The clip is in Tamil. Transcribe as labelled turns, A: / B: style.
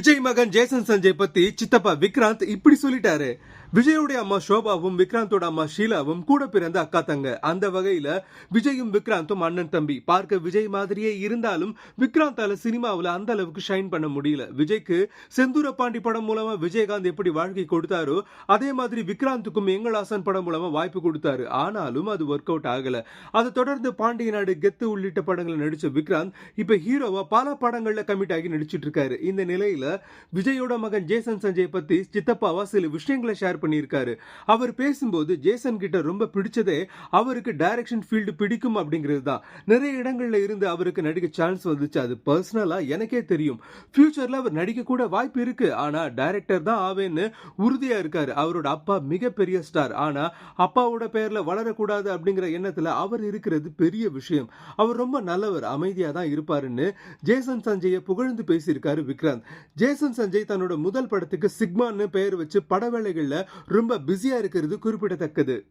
A: விஜய் மகன் ஜேசன் சஞ்சய் பத்தி சித்தப்பா விக்ராந்த் இப்படி சொல்லிட்டாரு. விஜயோட அம்மா ஷோபாவும் விக்ராந்தோட அம்மா ஷீலாவும் கூட பிறந்த அக்கா தங்க. அந்த வகையில விஜயும் விக்ராந்தும் அண்ணன் தம்பி. பார்க்க விஜய் மாதிரியே இருந்தாலும் விக்ராந்தால சினிமாவில் அந்த அளவுக்கு ஷைன் பண்ண முடியல. விஜய்க்கு செந்தூர பாண்டி படம் மூலமா விஜயகாந்த் எப்படி வாழ்க்கை கொடுத்தாரோ அதே மாதிரி விக்ராந்துக்கும் எங்களாசன் படம் மூலமா வாய்ப்பு கொடுத்தாரு. ஆனாலும் அது ஒர்க் அவுட் ஆகல. அதை தொடர்ந்து பாண்டிய நாடு, கெத்து உள்ளிட்ட படங்களை நடிச்ச விக்ராந்த் இப்ப ஹீரோவா பல படங்கள்ல கமிட் ஆகி நடிச்சிட்டு இருக்காரு. இந்த நிலையில விஜயோட மகன் ஜேசன் சஞ்சய் பத்தி சித்தப்பாவா சில விஷயங்களை ஷேர் பண்ணியிருக்காரு. அவர் பேசும்போது ஜேசன் கிட்ட ரொம்ப பிடிச்சதே அவருக்கு டைரக்ஷன் ஃபீல்டு பிடிக்கும் அப்படிங்கிறது தான். நிறைய இடங்கள்ல இருந்து அவருக்கு நடிக்க சான்ஸ் வந்துச்சு. அது பர்சனலா எனக்கே தெரியும். ஃபியூச்சர்ல அவர் நடிக்க கூட வாய்ப்பு இருக்கு. ஆனா டைரக்டர் தான் ஆவேன்னு உறுதியா இருக்காரு. அவரோட அப்பா மிகப்பெரிய ஸ்டார். ஆனா அப்பாவோட பெயர்ல வளரக்கூடாது அப்படிங்கிற எண்ணத்துல அவர் இருக்கிறது பெரிய விஷயம். அவர் ரொம்ப நல்லவர், அமைதியா தான் இருப்பாருன்னு ஜேசன் சஞ்சயை புகழ்ந்து பேசியிருக்காரு விக்ராந்த். ஜேசன் சஞ்சய் தன்னோட முதல் படத்துக்கு சிக்மான்னு பெயர் வச்சு பட வேலைகள்ல ரொம்ப பிஸியா இருக்கிறது குறிப்பிடத்தக்கது.